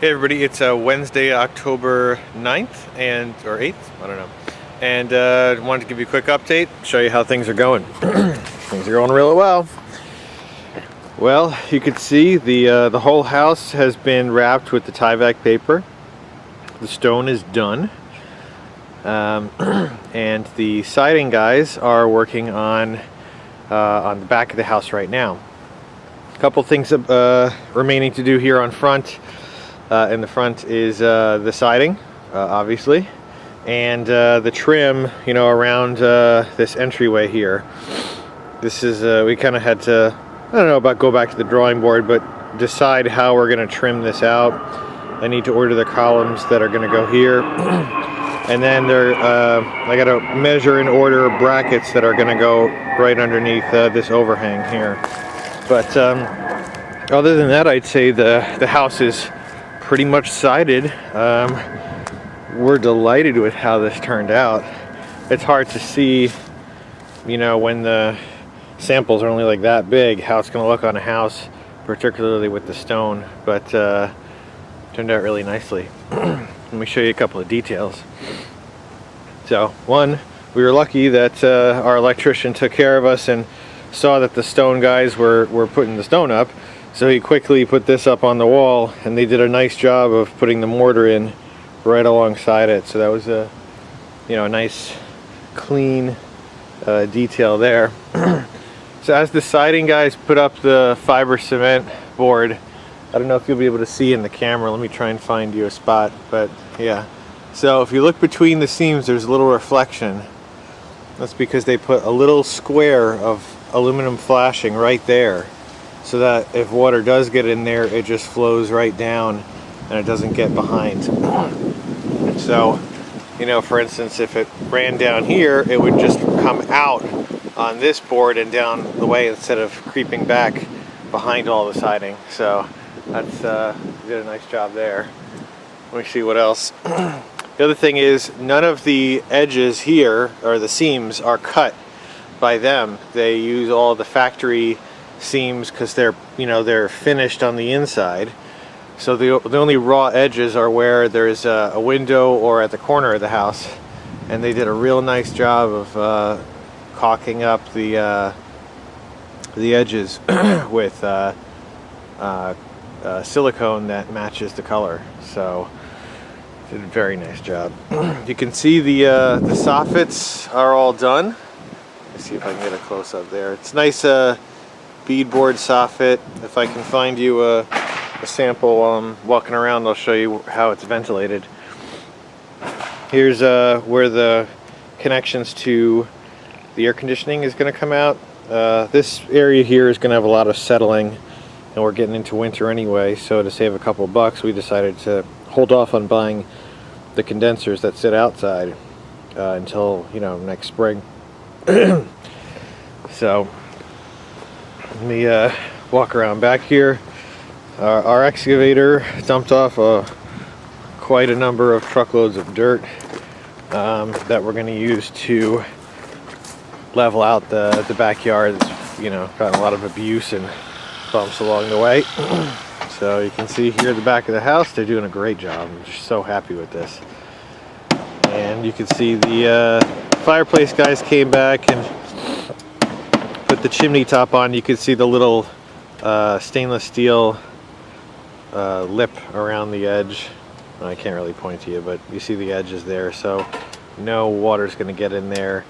Hey everybody, it's Wednesday, October 9th or 8th, I don't know. And wanted to give you a quick update, show you how things are going. Things are going really well. Well, you can see the whole house has been wrapped with the Tyvek paper. The stone is done. And the siding guys are working on the back of the house right now. A couple things remaining to do here on front. In the front is the siding, obviously, and the trim, around this entryway here. This is, we kind of had to, I don't know about go back to the drawing board, but decide how we're going to trim this out. I need to order the columns that are going to go here. And then I got to measure and order brackets that are going to go right underneath this overhang here. But other than that, I'd say the house is pretty much sided. We're delighted with how this turned out. It's hard to see, when the samples are only like that big, how it's going to look on a house, particularly with the stone, but turned out really nicely. Let me show you a couple of details. So, one, we were lucky that our electrician took care of us and saw that the stone guys were putting the stone up. So he quickly put this up on the wall, and they did a nice job of putting the mortar in right alongside it. So that was a nice clean detail there. So as the siding guys put up the fiber cement board, I don't know if you'll be able to see in the camera. Let me try and find you a spot, but yeah. So if you look between the seams, there's a little reflection. That's because they put a little square of aluminum flashing right there, so that if water does get in there, it just flows right down and it doesn't get behind. So, for instance, if it ran down here, it would just come out on this board and down the way instead of creeping back behind all the siding. So that's did a nice job there. Let me see what else. The other thing is, none of the edges here, or the seams, are cut by them. They use all the factory seams because they're finished on the inside. So the only raw edges are where there's a window or at the corner of the house, and they did a real nice job of caulking up the edges with silicone that matches the color. So did a very nice job. You can see the soffits are all done. Let's see if I can get a close up there. It's nice beadboard soffit. If I can find you a sample while I'm walking around, I'll show you how it's ventilated. Here's where the connections to the air conditioning is going to come out. This area here is going to have a lot of settling, and we're getting into winter anyway, so to save a couple bucks, we decided to hold off on buying the condensers that sit outside until next spring. So let me walk around back here. Our excavator dumped off quite a number of truckloads of dirt that we're going to use to level out the backyard. It's gotten a lot of abuse and bumps along the way. So you can see here at the back of the house, they're doing a great job. I'm just so happy with this. And you can see the fireplace guys came back and put the chimney top on. You can see the little stainless steel lip around the edge. I can't really point to you, but you see the edges there, so no water's going to get in there.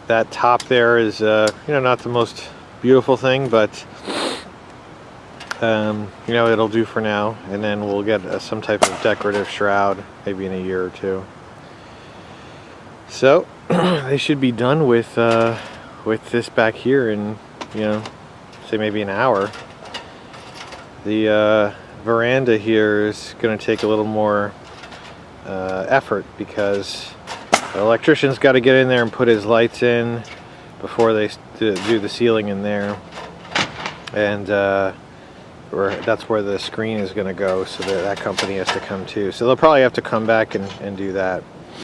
That top there is not the most beautiful thing, but it'll do for now, and then we'll get some type of decorative shroud maybe in a year or two. So they should be done with this back here in say maybe an hour. The veranda here is going to take a little more effort because the electrician's got to get in there and put his lights in before they do the ceiling in there, and that's where the screen is going to go, so that company has to come too. So they'll probably have to come back and do that.